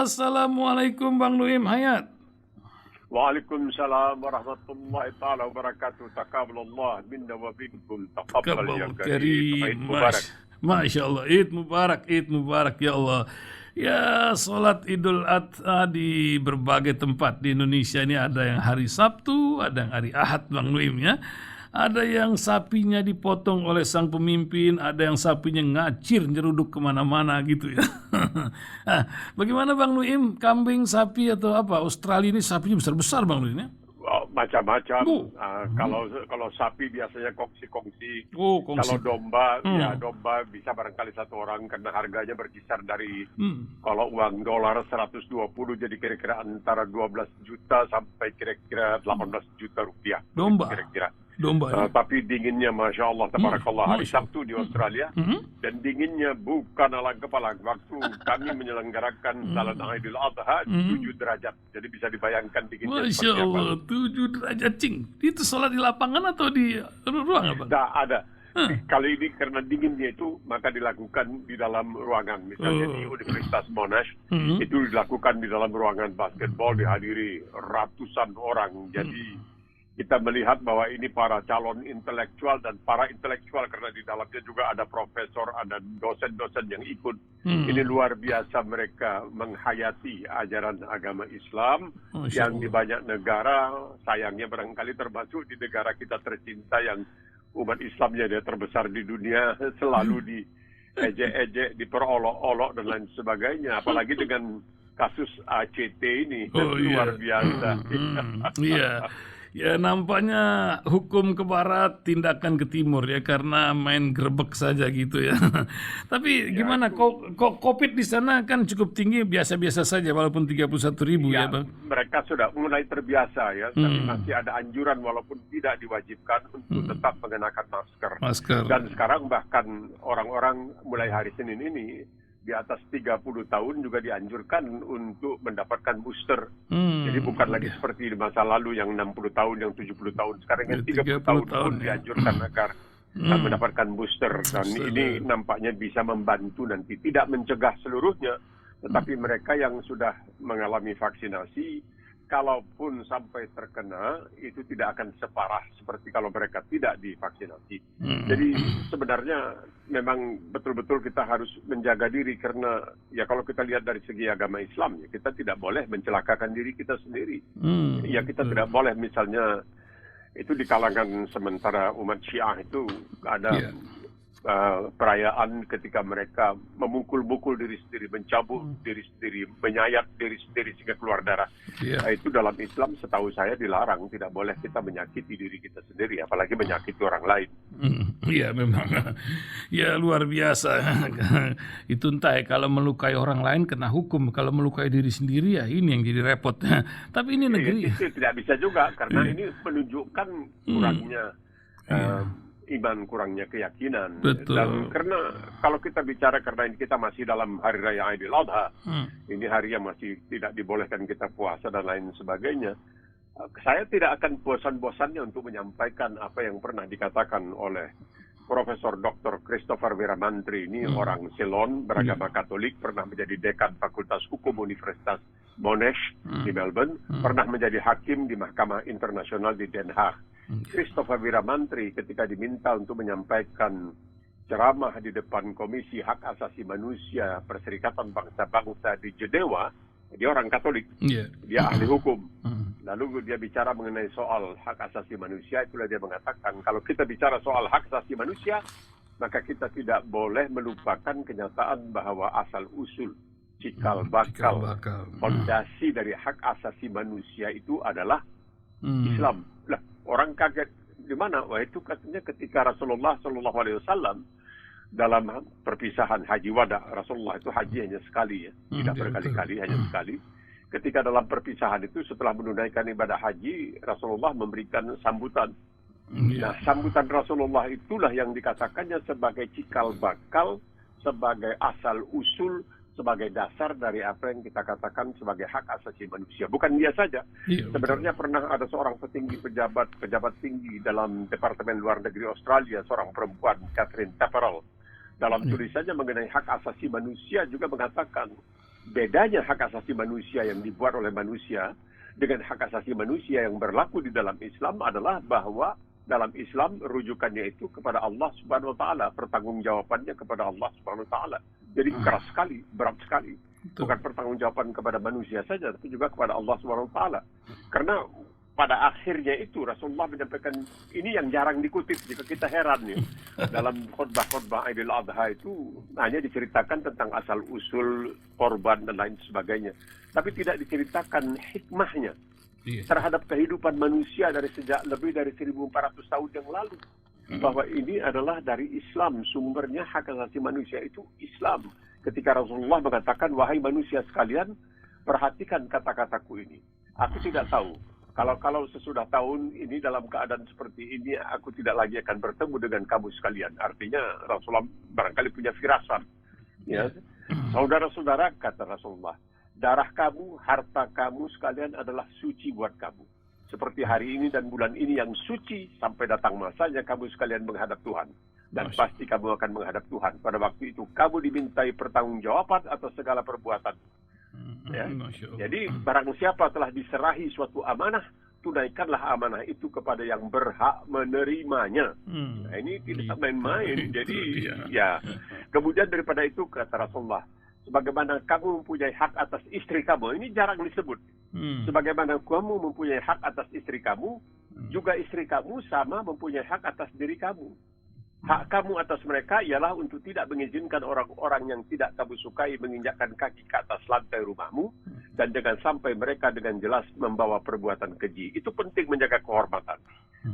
Assalamualaikum Bang Nuim Hayat. Waalaikumsalam warahmatullahi taala wabarakatuh. Taqabbalallah minna wa minkum. Taqabbal ya karim. Eid Mubarak. Masya Allah, Eid Mubarak ya Allah. Ya, sholat Idul Adha di berbagai tempat di Indonesia ini ada yang hari Sabtu, ada yang hari Ahad Bang Nuim ya. Ada yang sapinya dipotong oleh sang pemimpin, ada yang sapinya ngacir nyeruduk kemana-mana gitu ya. Nah, bagaimana Bang Nuim, kambing, sapi atau apa? Australia ini sapinya besar-besar Bang Nuim ya? Macam-macam. Kalau sapi biasanya kongsi-kongsi. Kongsi. Kalau domba, ya domba bisa barangkali satu orang karena harganya berkisar dari kalau uang dolar 120 jadi kira-kira antara 12 juta sampai kira-kira 18 juta rupiah. Domba. Kira-kira. Domba ya? Tapi dinginnya Masya Allah tabarakallah hari Sabtu di Australia dan dinginnya bukan alang kepala. Waktu kami menyelenggarakan salat Idul Adha 7 derajat, jadi bisa dibayangkan dinginnya Masya seperti Allah, apa. 7 derajat cing. Itu sholat di lapangan atau di ruang apa? Tidak ada. Kali ini karena dinginnya itu maka dilakukan di dalam ruangan. Misalnya di Universitas Monash itu dilakukan di dalam ruangan basketball, dihadiri ratusan orang. Jadi kita melihat bahwa ini para calon intelektual dan para intelektual karena di dalamnya juga ada profesor, ada dosen-dosen yang ikut. Ini luar biasa mereka menghayati ajaran agama Islam yang di banyak negara, sayangnya barangkali termasuk di negara kita tercinta yang umat Islamnya dia terbesar di dunia, selalu diejek-ejek, diperolok-olok dan lain sebagainya. Apalagi dengan kasus ACT ini, luar biasa. Iya. Ya, nampaknya hukum ke barat, tindakan ke timur ya, karena main gerbek saja gitu ya. Tapi gimana, kok COVID di sana kan cukup tinggi, biasa-biasa saja walaupun 31.000 ya Bang? Mereka sudah mulai terbiasa ya, tapi masih ada anjuran walaupun tidak diwajibkan untuk tetap mengenakan masker. Dan sekarang bahkan orang-orang mulai hari Senin ini di atas 30 tahun juga dianjurkan untuk mendapatkan booster. Jadi bukan lagi seperti di masa lalu yang 60 tahun, yang 70 tahun. Sekarang yang 30 tahun pun dianjurkan agar mendapatkan booster. Dan ini nampaknya bisa membantu nanti. Tidak mencegah seluruhnya, tetapi mereka yang sudah mengalami vaksinasi, kalaupun sampai terkena, itu tidak akan separah seperti kalau mereka tidak divaksinasi. Jadi sebenarnya memang betul-betul kita harus menjaga diri karena ya kalau kita lihat dari segi agama Islam, ya kita tidak boleh mencelakakan diri kita sendiri. Ya kita tidak boleh misalnya itu di kalangan sementara umat Syiah itu ada perayaan ketika mereka memukul-mukul diri sendiri, mencabut diri sendiri, menyayat diri sendiri sehingga keluar darah. Itu dalam Islam setahu saya dilarang, tidak boleh kita menyakiti diri kita sendiri, apalagi menyakiti orang lain. Iya memang, ya luar biasa. Itu entah ya, kalau melukai orang lain kena hukum, kalau melukai diri sendiri ya ini yang jadi repot. Tapi ini negeri itu tidak bisa juga karena ini menunjukkan kurangnya iman, kurangnya keyakinan. Betul. Dan karena kalau kita bicara karena ini kita masih dalam hari raya Idul Adha, ini hari yang masih tidak dibolehkan kita puasa dan lain sebagainya, saya tidak akan bosan-bosannya untuk menyampaikan apa yang pernah dikatakan oleh Profesor Dr. Christopher Wiramantri. Ini orang Ceylon, beragama Katolik, pernah menjadi dekan Fakultas Hukum Universitas Monash di Melbourne, pernah menjadi hakim di Mahkamah Internasional di Den Haag. Christopher Wiramantri ketika diminta untuk menyampaikan ceramah di depan Komisi Hak Asasi Manusia Perserikatan Bangsa-Bangsa di Jenewa, dia orang Katolik, dia ahli hukum. Lalu dia bicara mengenai soal hak asasi manusia, itulah dia mengatakan kalau kita bicara soal hak asasi manusia, maka kita tidak boleh melupakan kenyataan bahwa asal usul cikal bakal fondasi dari hak asasi manusia itu adalah Islam. Lah, orang kaget di mana? Wah, itu katanya ketika Rasulullah SAW dalam perpisahan haji wada, Rasulullah itu haji hanya sekali ya, tidak berkali-kali, hanya sekali. Ketika dalam perpisahan itu setelah menunaikan ibadah haji, Rasulullah memberikan sambutan. Nah, sambutan Rasulullah itulah yang dikatakannya sebagai cikal bakal, sebagai asal usul, sebagai dasar dari apa yang kita katakan sebagai hak asasi manusia. Bukan dia saja. Sebenarnya pernah ada seorang pejabat tinggi dalam Departemen Luar Negeri Australia, seorang perempuan, Catherine Tapperell. Dalam tulisannya mengenai hak asasi manusia juga mengatakan bedanya hak asasi manusia yang dibuat oleh manusia dengan hak asasi manusia yang berlaku di dalam Islam adalah bahwa dalam Islam rujukannya itu kepada Allah Subhanahu wa taala, pertanggungjawabannya kepada Allah Subhanahu wa taala. Jadi keras sekali, berat sekali. Bukan pertanggungjawaban kepada manusia saja, tapi juga kepada Allah Subhanahu wa taala. Karena pada akhirnya itu Rasulullah menyampaikan ini yang jarang dikutip jika kita heran ya. Dalam khutbah-khutbah Aidil Adha itu hanya diceritakan tentang asal usul korban dan lain sebagainya. Tapi tidak diceritakan hikmahnya terhadap kehidupan manusia dari sejak lebih dari 1400 tahun yang lalu. Bahwa ini adalah dari Islam, sumbernya hak asasi manusia itu Islam. Ketika Rasulullah mengatakan, wahai manusia sekalian, perhatikan kata-kataku ini. Aku tidak tahu. Kalau sesudah tahun ini dalam keadaan seperti ini, aku tidak lagi akan bertemu dengan kamu sekalian. Artinya Rasulullah barangkali punya firasat. Ya. Saudara-saudara, kata Rasulullah, darah kamu, harta kamu sekalian adalah suci buat kamu. Seperti hari ini dan bulan ini yang suci, sampai datang masanya kamu sekalian menghadap Tuhan. Dan pasti kamu akan menghadap Tuhan. Pada waktu itu kamu dimintai pertanggungjawaban atas segala perbuatan. Ya. Jadi barang siapa telah diserahi suatu amanah, tunaikanlah amanah itu kepada yang berhak menerimanya. Nah, ini tidak main-main. Jadi ya. Kemudian daripada itu kata Rasulullah, sebagaimana kamu mempunyai hak atas istri kamu, ini jarang disebut. Sebagaimana kamu mempunyai hak atas istri kamu, juga istri kamu sama mempunyai hak atas diri kamu. Hak kamu atas mereka ialah untuk tidak mengizinkan orang-orang yang tidak kamu sukai menginjakkan kaki ke atas lantai rumahmu, dan jangan sampai mereka dengan jelas membawa perbuatan keji. Itu penting menjaga kehormatan.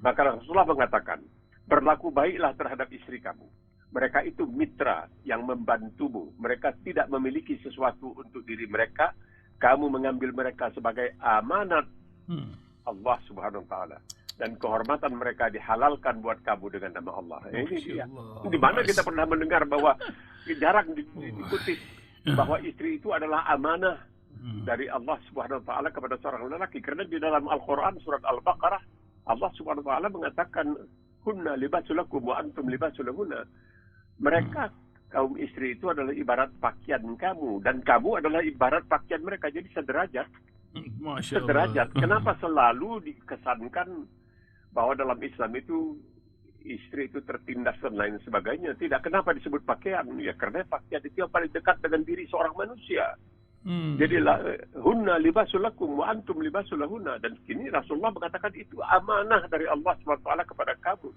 Maka Rasulullah mengatakan, berlaku baiklah terhadap istri kamu. Mereka itu mitra yang membantumu. Mereka tidak memiliki sesuatu untuk diri mereka. Kamu mengambil mereka sebagai amanat Allah Subhanahu wa taala. Dan kehormatan mereka dihalalkan buat kamu dengan nama Allah. Ini dia. Di mana kita pernah mendengar bahwa jarang dikutip bahwa istri itu adalah amanah dari Allah Subhanahu wa taala kepada seorang lelaki. Karena di dalam Al-Qur'an surat Al-Baqarah Allah Subhanahu wa taala mengatakan, "Hunna libasul lakum wa antum libasul lahunna." Mereka kaum istri itu adalah ibarat pakaian kamu dan kamu adalah ibarat pakaian mereka. Jadi sederajat. Sederajat. Kenapa selalu dikesankan bahwa dalam Islam itu istri itu tertindas dan lain sebagainya? Tidak. Kenapa disebut pakaian? Ya karena pakaian itu yang paling dekat dengan diri seorang manusia. Jadi hunna libasul lakum wa antum libasul lahunna. Dan kini Rasulullah mengatakan itu amanah dari Allah SWT kepada kamu.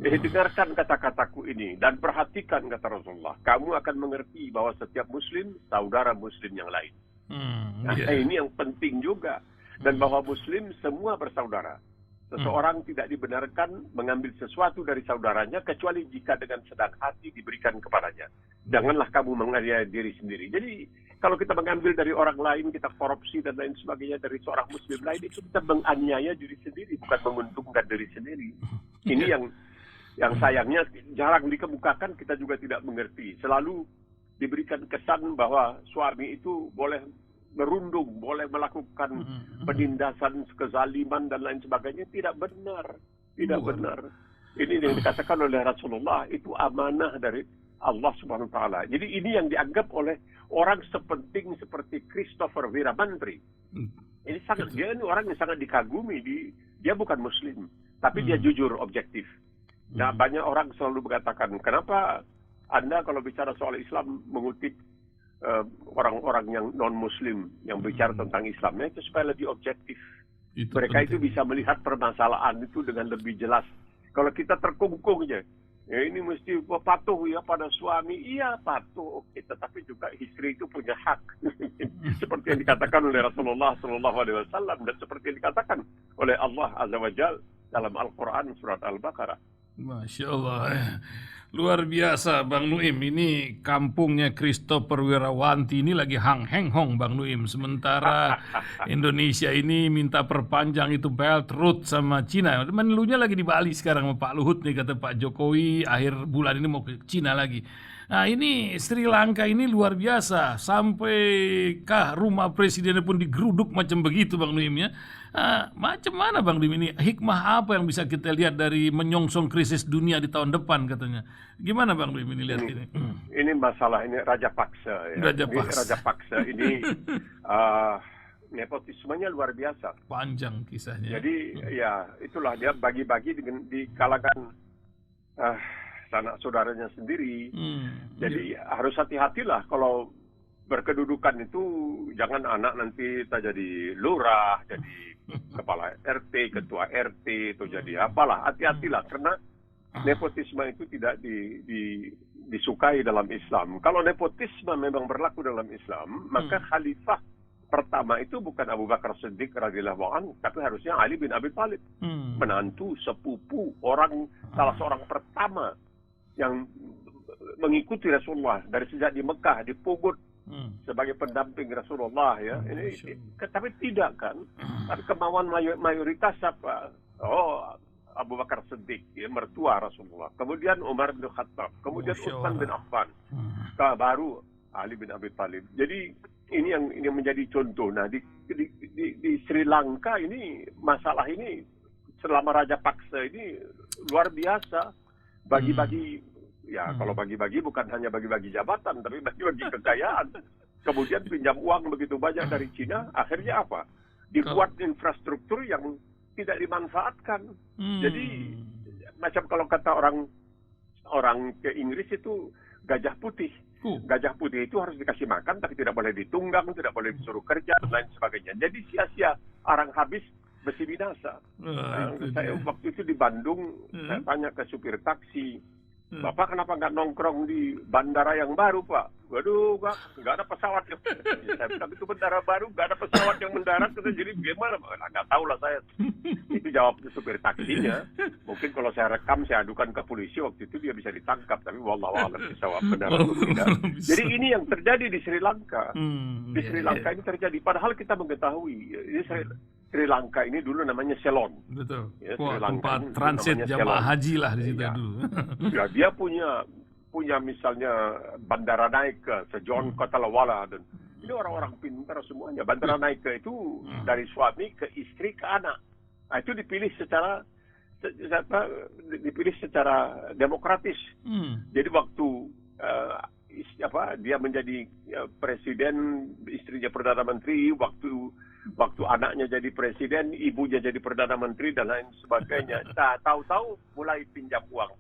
Dengarkan kata-kataku ini dan perhatikan, kata Rasulullah. Kamu akan mengerti bahwa setiap muslim saudara muslim yang lain. Ini yang penting juga. Dan bahwa muslim semua bersaudara. Seseorang tidak dibenarkan mengambil sesuatu dari saudaranya kecuali jika dengan senang hati diberikan kepadanya. Janganlah kamu menganiaya diri sendiri. Jadi kalau kita mengambil dari orang lain, kita korupsi dan lain sebagainya dari seorang muslim lain, itu kita menganiaya diri sendiri, bukan menguntungkan diri sendiri. Ini yang sayangnya jarang dikemukakan, kita juga tidak mengerti. Selalu diberikan kesan bahwa suami itu boleh merundung, boleh melakukan penindasan, kezaliman dan lain sebagainya. Tidak benar. Tidak benar. Ini yang dikatakan oleh Rasulullah, itu amanah dari Allah Subhanahu wa taala. Jadi ini yang dianggap oleh orang sepenting seperti Christopher Wiramantri. Ini sangat, dia ini orang yang sangat dikagumi. Dia bukan muslim, tapi dia jujur, objektif. Nah, banyak orang selalu mengatakan, kenapa Anda kalau bicara soal Islam mengutip orang-orang yang non-muslim yang bicara tentang Islamnya, itu supaya lebih objektif. Mereka itu bisa melihat permasalahan itu dengan lebih jelas. Kalau kita terkungkung aja, ya ini mesti patuh ya pada suami. Iya patuh, tetapi juga istri itu punya hak. Seperti yang dikatakan oleh Rasulullah SAW dan seperti yang dikatakan oleh Allah Azza wa Jalla dalam Al-Quran surat Al-Baqarah. Masya Allah. Luar biasa Bang Nuim. Ini kampungnya Christopher Wirawanti ini lagi hang hong Bang Nuim. Sementara Indonesia ini minta perpanjang itu Belt Road sama Cina. Menelunya lagi di Bali sekarang sama Pak Luhut nih, kata Pak Jokowi akhir bulan ini mau ke Cina lagi. Nah ini Sri Lanka ini luar biasa, sampai kah rumah presidennya pun digeruduk macam begitu Bang Nuim ya. Macam mana Bang Nuim ini, hikmah apa yang bisa kita lihat dari menyongsong krisis dunia di tahun depan katanya. Gimana Bang Nuim ini lihat ini? Ini masalah ini raja paksa ya. Raja paksa. Ini raja paksa ini nepotismenya luar biasa. Panjang kisahnya. Jadi ya itulah dia bagi-bagi di kalangan sanak saudaranya sendiri. Jadi harus hati-hatilah kalau berkedudukan itu, jangan anak nanti tak jadi lurah, jadi kepala RT, ketua RT, atau jadi apalah. Hati-hatilah karena nepotisme itu tidak disukai dalam Islam. Kalau nepotisme memang berlaku dalam Islam, maka khalifah pertama itu bukan Abu Bakar Siddiq radhiyallahu anhu, tapi harusnya Ali bin Abi Thalib, menantu sepupu salah seorang pertama yang mengikuti Rasulullah dari sejak di Mekah, di Pugud sebagai pendamping Rasulullah ya. Tapi tidak kan? Tapi kemauan mayoritas apa? Abu Bakar Siddiq, ya, mertua Rasulullah. Kemudian Umar bin Khattab, kemudian Utsman bin Affan, baru Ali bin Abi Thalib. Jadi ini yang menjadi contoh. Nah di Sri Lanka ini masalah ini selama Raja Paksa ini luar biasa. Bagi-bagi ya, kalau bagi-bagi bukan hanya bagi-bagi jabatan, tapi bagi-bagi kekayaan. Kemudian pinjam uang begitu banyak dari Cina, akhirnya apa? Dibuat infrastruktur yang tidak dimanfaatkan. Jadi macam kalau kata orang ke Inggris itu gajah putih. Gajah putih itu harus dikasih makan, tapi tidak boleh ditunggang, tidak boleh disuruh kerja, dan lain sebagainya. Jadi sia-sia, arang habis, besi binasa. Saya waktu itu di Bandung, saya tanya ke supir taksi, Bapak kenapa nggak nongkrong di bandara yang baru, Pak? Waduh, nggak ada pesawat. Saya bilang itu bandara baru, nggak ada pesawat yang mendarat. Jadi gimana? Nggak tahu lah saya. Itu jawab supir taksinya. Mungkin kalau saya rekam, saya adukan ke polisi, waktu itu dia bisa ditangkap. Tapi wallahu a'lam bishawab benar atau tidak. Jadi ini yang terjadi di Sri Lanka. Di Sri Lanka ini terjadi. Padahal kita mengetahui, ini Sri Lanka ini dulu namanya Ceylon. Betul. Ya, tempat transit jamaah haji lah di situ dulu. Ya, dia punya misalnya Bandara Naika, John Kotalawala, dan ini orang-orang pintar semuanya. Bandara Naika itu dari suami ke istri ke anak. Nah, itu dipilih secara demokratis. Jadi waktu dia menjadi presiden, istrinya perdana menteri, waktu anaknya jadi presiden, ibunya jadi perdana menteri dan lain sebagainya. Nah, tahu-tahu mulai pinjam uang.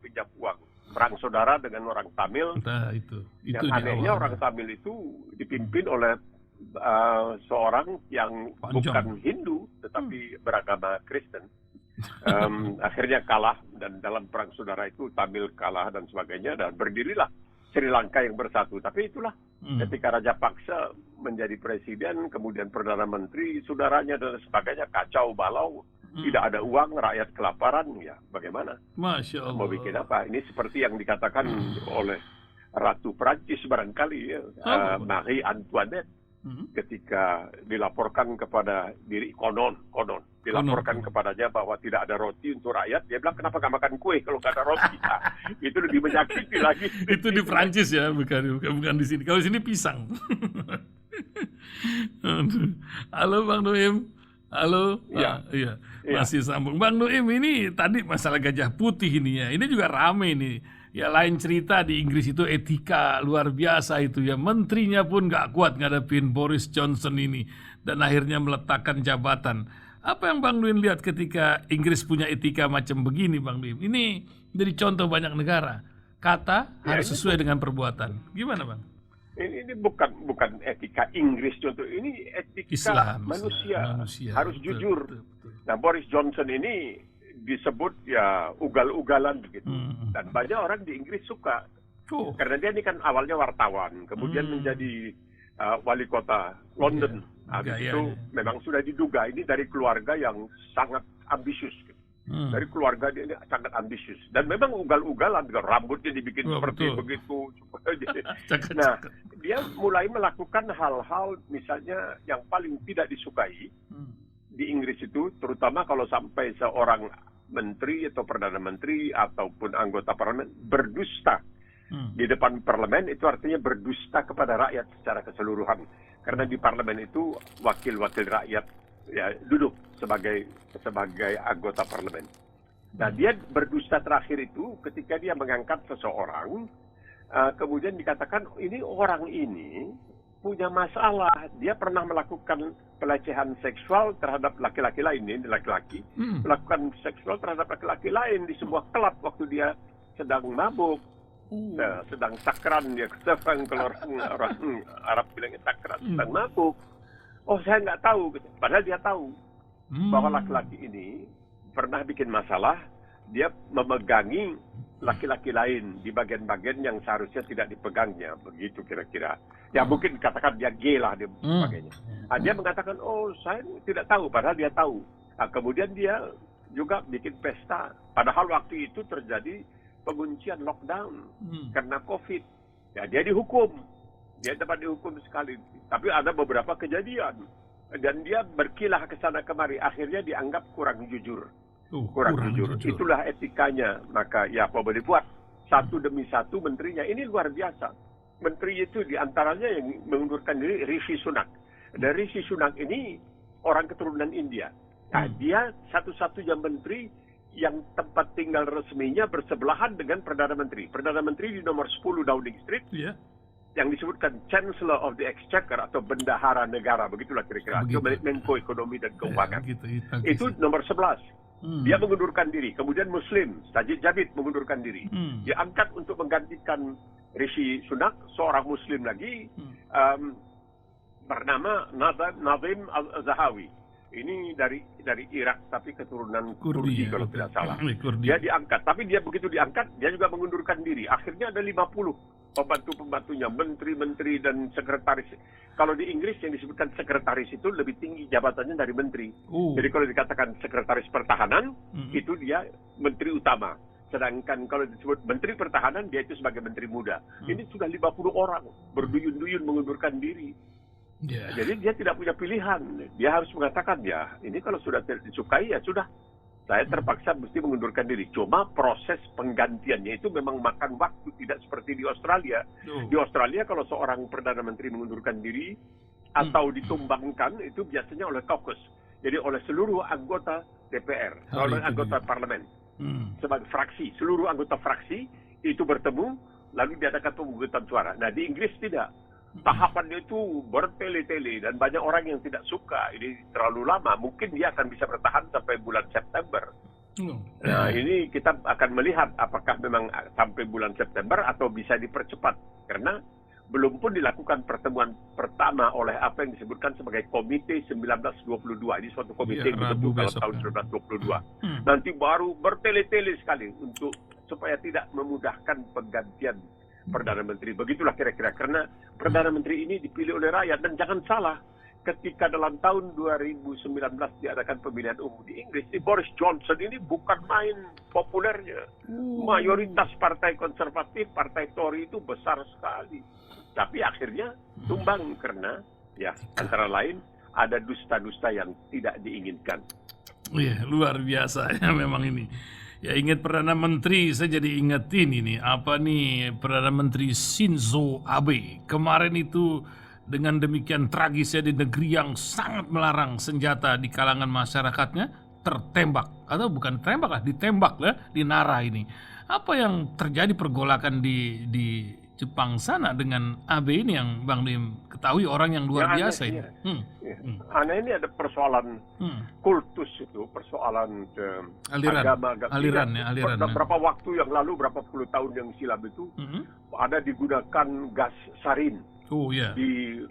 Perang saudara dengan orang Tamil. Itu yang anehnya orang Tamil itu dipimpin oleh seorang yang bukan Hindu tetapi beragama Kristen. Akhirnya kalah, dan dalam perang saudara itu Tamil kalah dan sebagainya, dan berdirilah Sri Lanka yang bersatu. Tapi itulah ketika Raja Paksa menjadi presiden, kemudian perdana menteri, saudaranya dan sebagainya kacau balau. Tidak ada uang, rakyat kelaparan, ya bagaimana? Masya Allah. Mau bikin apa? Ini seperti yang dikatakan oleh Ratu Prancis barangkali ya, Marie Antoinette, ketika dilaporkan kepada dilaporkan kepadanya bahwa tidak ada roti untuk rakyat, dia bilang kenapa nggak makan kue kalau nggak ada roti? Nah, itu lebih menyakiti lagi. Itu di Prancis ya, bukan di sini. Kalau di sini pisang. Halo Bang Nuim. Halo, iya. Masih sambung. Bang Nuim, ini tadi masalah gajah putih ini ya. Ini juga rame nih. Ya lain cerita di Inggris itu etika luar biasa itu ya. Menterinya pun nggak kuat ngadepin Boris Johnson ini. Dan akhirnya meletakkan jabatan. Apa yang Bang Nuim lihat ketika Inggris punya etika macam begini Bang Nuim? Ini jadi contoh banyak negara. Kata harus sesuai dengan perbuatan. Gimana Bang? Ini bukan etika Inggris contoh, ini etika Islam, manusia. Harus betul, jujur. Betul. Nah, Boris Johnson ini disebut ya ugal-ugalan begitu. Dan banyak orang di Inggris suka. Karena dia ini kan awalnya wartawan, kemudian menjadi wali kota London. Habis itu memang sudah diduga ini dari keluarga yang sangat ambisius. Dari keluarga dia ini sangat ambisius. Dan memang ugal-ugalan, rambutnya dibikin seperti begitu. Nah, dia mulai melakukan hal-hal misalnya yang paling tidak disukai di Inggris itu, terutama kalau sampai seorang menteri atau perdana menteri ataupun anggota parlemen berdusta. Di depan parlemen itu artinya berdusta kepada rakyat secara keseluruhan. Karena di parlemen itu wakil-wakil rakyat ya duduk sebagai anggota parlemen. Nah, dia berdusta terakhir itu ketika dia mengangkat seseorang, kemudian dikatakan orang ini punya masalah. Dia pernah melakukan pelecehan seksual terhadap laki-laki lain, melakukan seksual terhadap laki-laki lain di sebuah klub waktu dia sedang mabuk. Nah, sedang sakran dia, kalau orang Arab bilangnya sakran, sedang mabuk. Oh, saya nggak tahu. Padahal dia tahu bahwa laki-laki ini pernah bikin masalah. Dia memegangi laki-laki lain di bagian-bagian yang seharusnya tidak dipegangnya. Begitu kira-kira. Ya mungkin katakan dia gay lah, dia sebagainya. Nah, dia mengatakan, oh saya tidak tahu. Padahal dia tahu. Nah, kemudian dia juga bikin pesta. Padahal waktu itu terjadi penguncian lockdown karena COVID. Ya, dia dihukum. Dia dapat dihukum sekali. Tapi ada beberapa kejadian. Dan dia berkilah ke sana kemari. Akhirnya dianggap kurang jujur. Kurang jujur. Itulah etikanya. Maka ya apa boleh buat. Satu demi satu menterinya. Ini luar biasa. Menteri itu diantaranya yang mengundurkan diri Rishi Sunak. Dan Rishi Sunak ini orang keturunan India. Nah, dia satu-satunya menteri yang tempat tinggal resminya bersebelahan dengan Perdana Menteri. Perdana Menteri di nomor 10 Downing Street, yang disebutkan Chancellor of the Exchequer atau Bendahara Negara, begitulah kira-kira. Menko Ekonomi dan Keuangan. Itu nomor 11. Dia mengundurkan diri. Kemudian Muslim, Sajid Javid mengundurkan diri. Dia angkat untuk menggantikan Rishi Sunak, seorang Muslim lagi, bernama Nazim Al-Zahawi. Ini dari Irak tapi keturunan Kurdi kalau tidak salah. Dia diangkat, tapi dia begitu diangkat dia juga mengundurkan diri. Akhirnya ada 50 pembantu-pembantunya, menteri-menteri dan sekretaris. Kalau di Inggris yang disebutkan sekretaris itu lebih tinggi jabatannya dari menteri. Jadi kalau dikatakan sekretaris pertahanan itu dia menteri utama. Sedangkan kalau disebut menteri pertahanan dia itu sebagai menteri muda. Ini sudah 50 orang berduyun-duyun mengundurkan diri. Jadi dia tidak punya pilihan. Dia harus mengatakan, ya ini kalau sudah tidak disukai, ya sudah. Saya terpaksa mesti mengundurkan diri. Cuma proses penggantiannya itu memang makan waktu. Tidak seperti di Australia. Di Australia kalau seorang Perdana Menteri mengundurkan diri atau ditumbangkan, itu biasanya oleh caucus. Jadi oleh seluruh anggota DPR, oleh anggota parlemen. Sebagai fraksi, seluruh anggota fraksi itu bertemu, lalu diadakan pemungutan suara. Nah di Inggris tidak. Tahapannya itu bertele-tele dan banyak orang yang tidak suka ini terlalu lama. Mungkin dia akan bisa bertahan sampai bulan September. Nah ini kita akan melihat apakah memang sampai bulan September atau bisa dipercepat. Karena belum pun dilakukan pertemuan pertama oleh apa yang disebutkan sebagai Komite 1922. Ini suatu komite yang dibentuk dalam tahun 1922. Nanti baru bertele-tele sekali untuk supaya tidak memudahkan penggantian Perdana Menteri. Begitulah kira-kira. Karena Perdana Menteri ini dipilih oleh rakyat. Dan jangan salah, ketika dalam tahun 2019 diadakan pemilihan umum di Inggris, Boris Johnson ini bukan main populernya. Mayoritas partai konservatif, partai Tory itu besar sekali. Tapi akhirnya tumbang karena ya antara lain ada dusta-dusta yang tidak diinginkan. Luar biasa ya memang ini. Ya ingat Perdana Menteri, saya jadi ingat ini Perdana Menteri Shinzo Abe. Kemarin itu dengan demikian tragis ya di negeri yang sangat melarang senjata di kalangan masyarakatnya tertembak. Atau bukan tembak lah, ditembak lah di Nara ini. Apa yang terjadi pergolakan di Jepang sana dengan Abe ini yang Bang Dim ketahui orang yang luar biasa ini. Aneh ini ada persoalan kultus itu, persoalan agama. Aliran. Berapa waktu yang lalu, berapa puluh tahun yang silam itu ada digunakan gas sarin di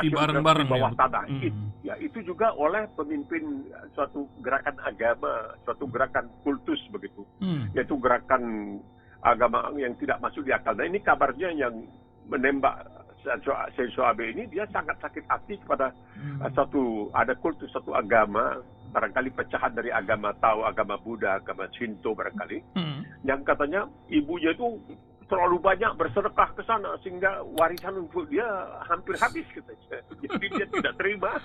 bareng-bareng di bawah tanah. Itu juga oleh pemimpin suatu gerakan agama, suatu gerakan kultus begitu, yaitu gerakan agama yang tidak masuk di akal. Nah ini kabarnya yang menembak Shinzo Abe ini dia sangat sakit hati kepada ada kultus satu agama, barangkali pecahan dari agama Tao, agama Buddha, agama Shinto barangkali, yang katanya ibunya itu terlalu banyak bersedekah ke sana sehingga warisan untuk dia hampir habis katanya. Jadi dia tidak terima.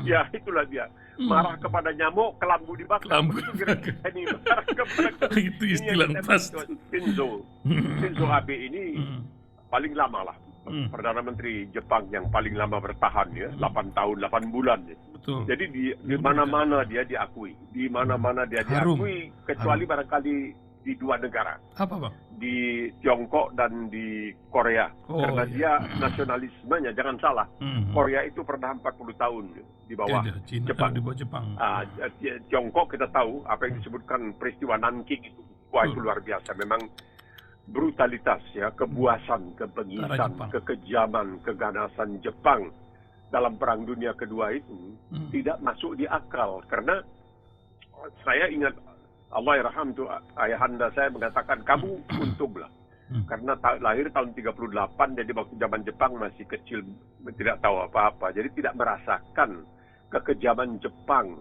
Ya itulah dia. Marah kepada nyamuk, kelambu dibakar. Kelambu Itu kira-kira ini marah kepada Itu istilah ini yang pas. Shinzo Abe ini paling lama lah. Perdana Menteri Jepang yang paling lama bertahan ya, 8 tahun, 8 bulan. Ya. Betul. Jadi di mana-mana dia diakui. Di mana-mana dia diakui kecuali barangkali di 2 negara. Apa, Bang? Di Tiongkok dan di Korea. Karena dia nasionalismenya, jangan salah. Korea itu pernah 40 tahun di bawah Cina, Jepang. di bawah Jepang. Tiongkok kita tahu apa yang disebutkan peristiwa Nanking itu. Wah, itu luar biasa. Memang brutalitas ya, kebuasan, kebengisan, kekejaman, keganasan Jepang dalam Perang Dunia Kedua itu tidak masuk di akal. Karena saya ingat Allah yarham tuh ayahanda saya mengatakan kamu untunglah. Karena lahir tahun 38, jadi waktu zaman Jepang masih kecil, tidak tahu apa-apa. Jadi tidak merasakan kekejaman Jepang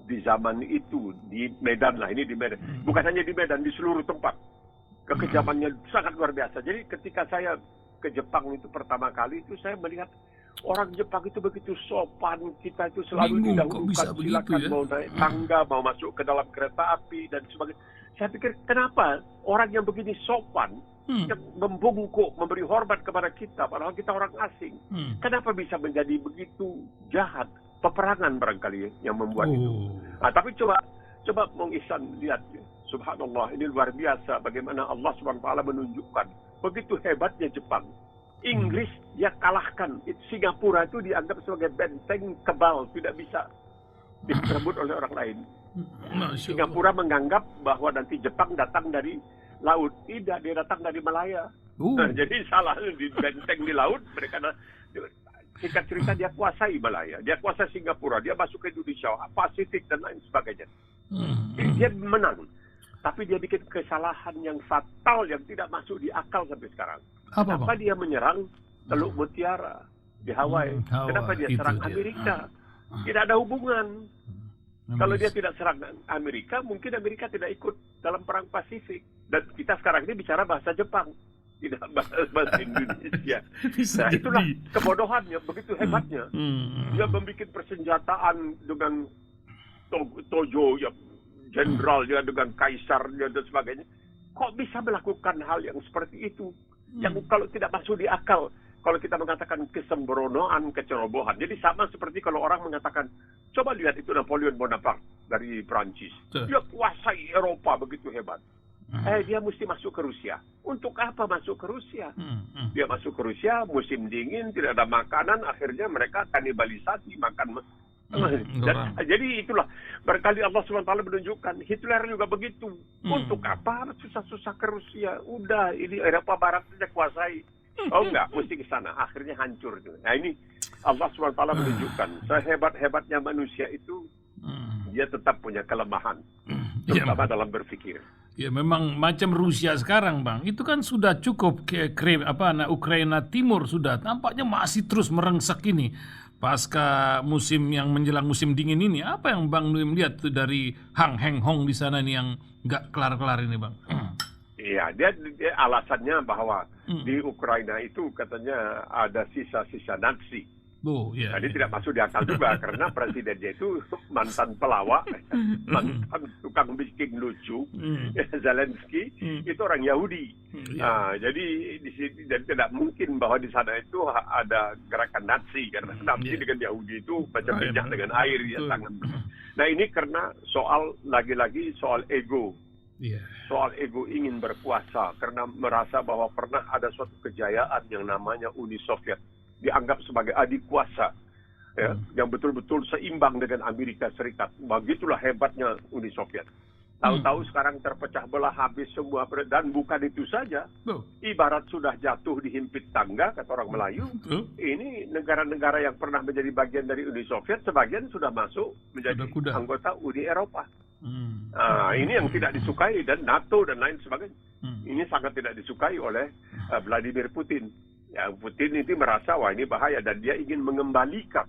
di zaman itu, di Medan lah, ini di Medan. Bukan hanya di Medan, di seluruh tempat. Kekejamannya sangat luar biasa. Jadi ketika saya ke Jepang itu pertama kali itu saya melihat orang Jepang itu begitu sopan. Kita itu selalu didahulukan, silakan ya? Mau naik tangga, mau masuk ke dalam kereta api dan sebagainya. Saya pikir kenapa orang yang begini sopan, yang membungkuk, memberi hormat kepada kita, padahal kita orang asing, kenapa bisa menjadi begitu jahat? Peperangan barangkali yang membuat itu. Nah, tapi coba Mong Ihsan lihat, subhanallah, ini luar biasa bagaimana Allah SWT menunjukkan begitu hebatnya Jepang. Inggris dia kalahkan. Singapura itu dianggap sebagai benteng kebal, tidak bisa direbut oleh orang lain. Singapura menganggap bahwa nanti Jepang datang dari laut. Tidak, dia datang dari Malaya. Nah, jadi salah di benteng di laut, mereka singkat cerita dia kuasai Malaya, dia kuasai Singapura, dia masuk ke Indonesia, Pasifik dan lain sebagainya. Dia menang. Tapi dia bikin kesalahan yang fatal yang tidak masuk di akal sampai sekarang. Kenapa dia menyerang Teluk Mutiara di Hawaii? Kenapa dia serang Amerika? Tidak ada hubungan. Kalau dia tidak serang Amerika, mungkin Amerika tidak ikut dalam perang Pasifik. Dan kita sekarang ini bicara bahasa Jepang, tidak bahasa Indonesia. Nah, itulah kebodohannya, begitu hebatnya. Dia membuat persenjataan dengan Tojo, ya, jenderal dia dengan kaisar dia dan sebagainya. Kok bisa melakukan hal yang seperti itu? Yang kalau tidak masuk di akal, kalau kita mengatakan kesembronoan, kecerobohan. Jadi sama seperti kalau orang mengatakan, coba lihat itu Napoleon Bonaparte dari Prancis. Dia kuasai Eropa begitu hebat. Dia mesti masuk ke Rusia. Untuk apa masuk ke Rusia? Dia masuk ke Rusia, musim dingin, tidak ada makanan, akhirnya mereka kanibalisasi, makan. Jadi itulah berkali Allah SWT menunjukkan Hitler juga begitu. Untuk apa susah-susah ke Rusia? Udah, ini Eropa Barat saja kuasai. Oh enggak, mesti ke sana. Akhirnya hancur. Nah ini Allah SWT menunjukkan sehebat-hebatnya manusia itu dia tetap punya kelemahan, terutama dalam berpikir. Ya memang macam Rusia sekarang, Bang. Itu kan sudah cukup Ukraina Timur sudah tampaknya masih terus merengsek ini. Pasca musim yang menjelang musim dingin ini, apa yang Bang Nuim lihat tuh dari Heng Hong di sana nih yang nggak kelar-kelar ini, Bang? Iya, dia alasannya bahwa di Ukraina itu katanya ada sisa-sisa Nazi. Jadi tidak masuk di akal juga karena presidennya itu mantan pelawak, mantan tukang bikin lucu, Zelensky itu orang Yahudi. Nah, jadi di sini dan tidak mungkin bahwa di sana itu ada gerakan Nazi karena Nazi dengan Yahudi itu macam minyak dengan air ya sangat. Nah ini karena lagi-lagi soal ego. Soal ego ingin berkuasa karena merasa bahwa pernah ada suatu kejayaan yang namanya Uni Soviet. Dianggap sebagai adik kuasa ya, yang betul-betul seimbang dengan Amerika Serikat. Begitulah hebatnya Uni Soviet. Tahu-tahu sekarang terpecah belah habis semua. Dan bukan itu saja. Ibarat sudah jatuh dihimpit tangga, kata orang Melayu. Ini negara-negara yang pernah menjadi bagian dari Uni Soviet, sebagian sudah masuk menjadi anggota Uni Eropa. Ini yang tidak disukai, dan NATO dan lain sebagainya. Ini sangat tidak disukai oleh Vladimir Putin. Ya, Putin itu merasa wah ini bahaya dan dia ingin mengembalikan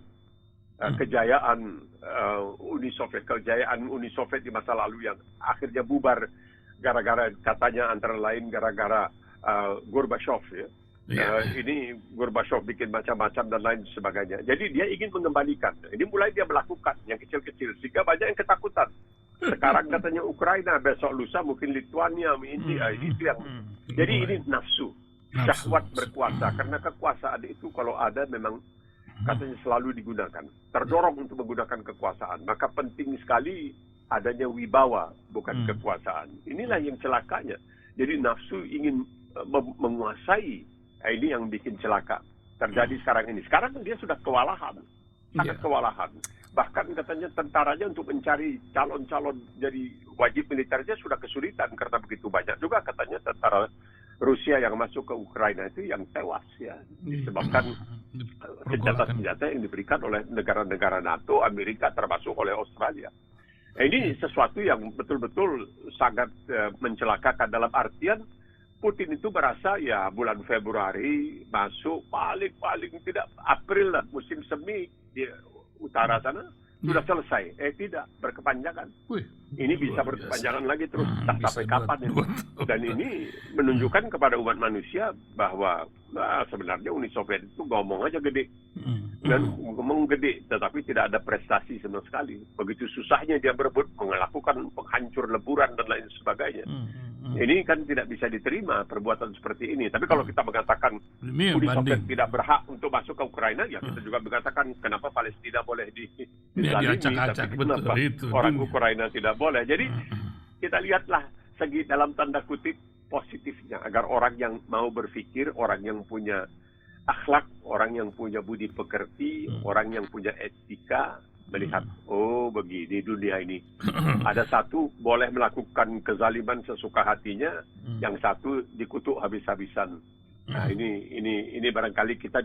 kejayaan Uni Soviet di masa lalu yang akhirnya bubar gara-gara katanya antara lain gara-gara Gorbachev ya. Ini Gorbachev bikin macam-macam dan lain sebagainya. Jadi dia ingin mengembalikan. Ini mulai dia melakukan yang kecil-kecil sehingga banyak yang ketakutan. Sekarang katanya Ukraina, besok lusa mungkin Lithuania, India. Itu yang. Jadi ini nafsu, syahwat berkuasa. Karena kekuasaan itu kalau ada memang katanya selalu digunakan. Terdorong untuk menggunakan kekuasaan. Maka penting sekali adanya wibawa, bukan kekuasaan. Inilah yang celakanya. Jadi nafsu ingin menguasai. Ini yang bikin celaka terjadi sekarang ini. Sekarang dia sudah kewalahan, sangat kewalahan. Bahkan katanya tentaranya untuk mencari calon-calon jadi wajib militernya sudah kesulitan karena begitu banyak juga katanya tentara Rusia yang masuk ke Ukraina itu yang tewas ya disebabkan senjata-senjata yang diberikan oleh negara-negara NATO, Amerika termasuk oleh Australia. Ini sesuatu yang betul-betul sangat mencelakakan dalam artian Putin itu merasa ya bulan Februari masuk paling tidak April lah musim semi di utara sana sudah selesai. Tidak, berkepanjangan. Ini bisa berkepanjangan lagi terus sampai kapan ini. Dan ini menunjukkan kepada umat manusia bahwa sebenarnya Uni Soviet itu ngomong aja gede. Dan ngomong gede, tetapi tidak ada prestasi sama sekali. Begitu susahnya dia berebut melakukan penghancur leburan dan lain sebagainya. Ini kan tidak bisa diterima perbuatan seperti ini. Tapi kalau kita mengatakan Uni Soviet tidak berhak untuk masuk ke Ukraina, ya kita juga mengatakan kenapa Palestina boleh dizalimi, tapi kenapa orang Ukraina tidak boleh. Jadi kita lihatlah segi dalam tanda kutip positifnya agar orang yang mau berpikir, orang yang punya akhlak, orang yang punya budi pekerti, orang yang punya etika melihat, oh begini dunia ini. Ada satu boleh melakukan kezaliman sesuka hatinya, yang satu dikutuk habis-habisan. Nah ini barangkali kita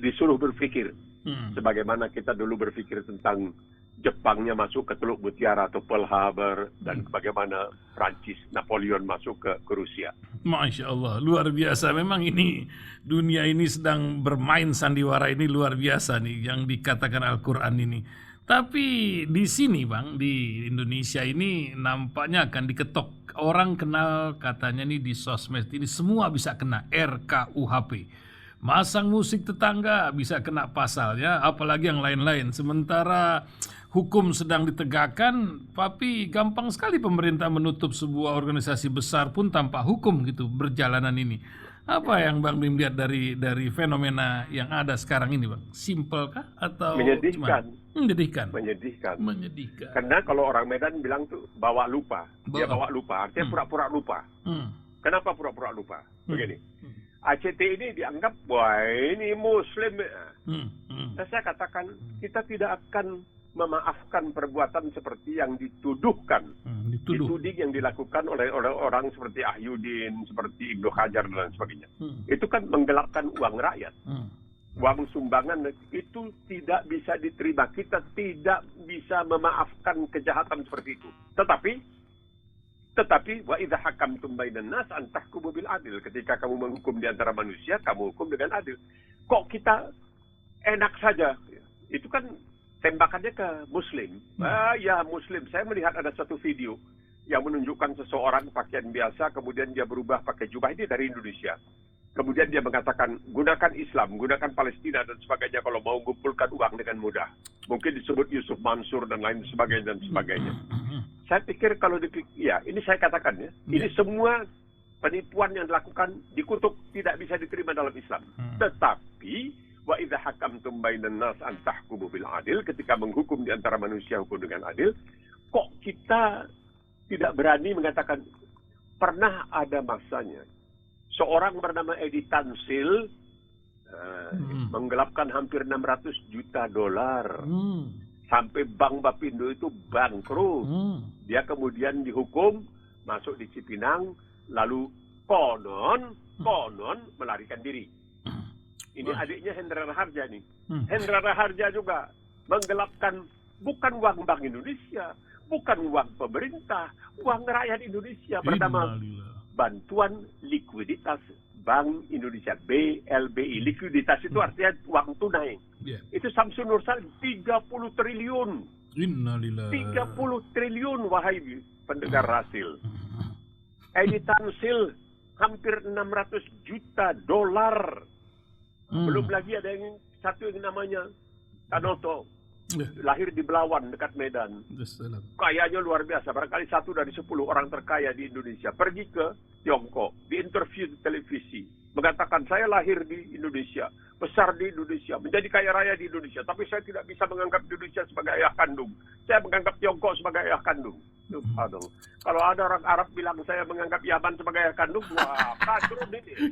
disuruh berpikir, sebagaimana kita dulu berpikir tentang Jepangnya masuk ke Teluk Mutiara atau Pearl Harbor dan bagaimana Prancis, Napoleon masuk ke Rusia. Masya Allah, luar biasa. Memang ini dunia ini sedang bermain sandiwara ini luar biasa nih yang dikatakan Al-Quran ini. Tapi di sini Bang, di Indonesia ini nampaknya akan diketok. Orang kenal katanya nih di sosmed ini semua bisa kena RKUHP. Masang musik tetangga bisa kena pasalnya, apalagi yang lain-lain. Sementara hukum sedang ditegakkan, tapi gampang sekali pemerintah menutup sebuah organisasi besar pun tanpa hukum gitu berjalanan ini. Apa yang Bang Bim lihat dari fenomena yang ada sekarang ini, Bang? Simpel kah atau menyedihkan? Menyedihkan. Karena kalau orang Medan bilang tuh bawa lupa. Dia bawa lupa, artinya pura-pura lupa. Kenapa pura-pura lupa? Begini. ACT ini dianggap, wah ini Muslim. Saya katakan, kita tidak akan memaafkan perbuatan seperti yang dituduhkan. Dituding yang dilakukan oleh orang seperti Ahyudin, seperti Ibnu Hajar dan lain sebagainya. Itu kan menggelapkan uang rakyat. Uang sumbangan itu tidak bisa diterima. Kita tidak bisa memaafkan kejahatan seperti itu. Tetapi wa idza hakamtum bainan nas an tahkumu bil adil. Ketika kamu menghukum di antara manusia, kamu hukum dengan adil. Kok kita enak saja? Itu kan tembakannya ke Muslim. Ya Muslim. Saya melihat ada satu video yang menunjukkan seseorang pakaian biasa, kemudian dia berubah pakai jubah. Ini dari Indonesia. Kemudian dia mengatakan, gunakan Islam, gunakan Palestina dan sebagainya kalau mau mengumpulkan uang dengan mudah. Mungkin disebut Yusuf Mansur dan lain sebagainya dan sebagainya. Saya pikir kalau ini saya katakan ya, ini semua penipuan yang dilakukan dikutuk tidak bisa diterima dalam Islam. Tetapi wa idza hakamtum bainan nas an tahkumu bil adil, ketika menghukum di antara manusia hukum dengan adil, kok kita tidak berani mengatakan pernah ada masanya seorang bernama Edi Tansil menggelapkan hampir 600 juta dolar. Sampai Bank Bapindo itu bangkrut. Dia kemudian dihukum, masuk di Cipinang, lalu konon melarikan diri. Ini adiknya Hendra Raharja nih. Hendra Raharja juga menggelapkan bukan uang Bank Indonesia, bukan uang pemerintah, uang rakyat Indonesia bernama Bantuan Likuiditas Bank Indonesia, BLBI. Likuiditas itu artinya uang tunai. Itu Samsun Nursal 30 triliun. Innalillah. 30 triliun wahai pendengar Rasil. Edi Tansil hampir 600 juta dolar. Belum lagi ada yang satu yang namanya Tanoto, lahir di Belawan dekat Medan. Kayanya luar biasa, barangkali 1 dari 10 orang terkaya di Indonesia. Pergi ke Tiongkok, di interview di televisi, mengatakan saya lahir di Indonesia, besar di Indonesia, menjadi kaya raya di Indonesia, tapi saya tidak bisa menganggap Indonesia sebagai ayah kandung. Saya menganggap Tiongkok sebagai ayah kandung. Aduh. Kalau ada orang Arab bilang saya menganggap Yaman sebagai ayah kandung, wah, kadrun ini.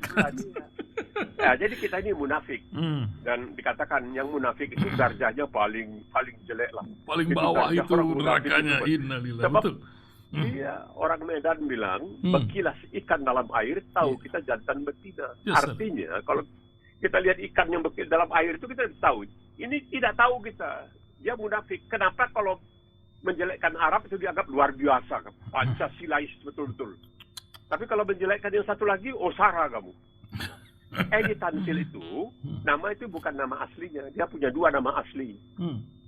Ya, jadi kita ini munafik. Dan dikatakan yang munafik itu darjahnya paling jelek lah. Paling bawah itu nerakanya. Innalillah. Sebab Betul. iya, orang Medan bilang bekilas ikan dalam air tahu kita jantan betina. Yes, Artinya kalau kita lihat ikan yang dalam air itu kita tahu. Ini tidak tahu kita. Dia munafik. Kenapa kalau menjelekkan Arab itu dianggap luar biasa, Pancasilais betul-betul. Tapi kalau menjelekkan yang satu lagi, Osara kamu. Edi Tansil itu, nama itu bukan nama aslinya. Dia punya 2 nama asli.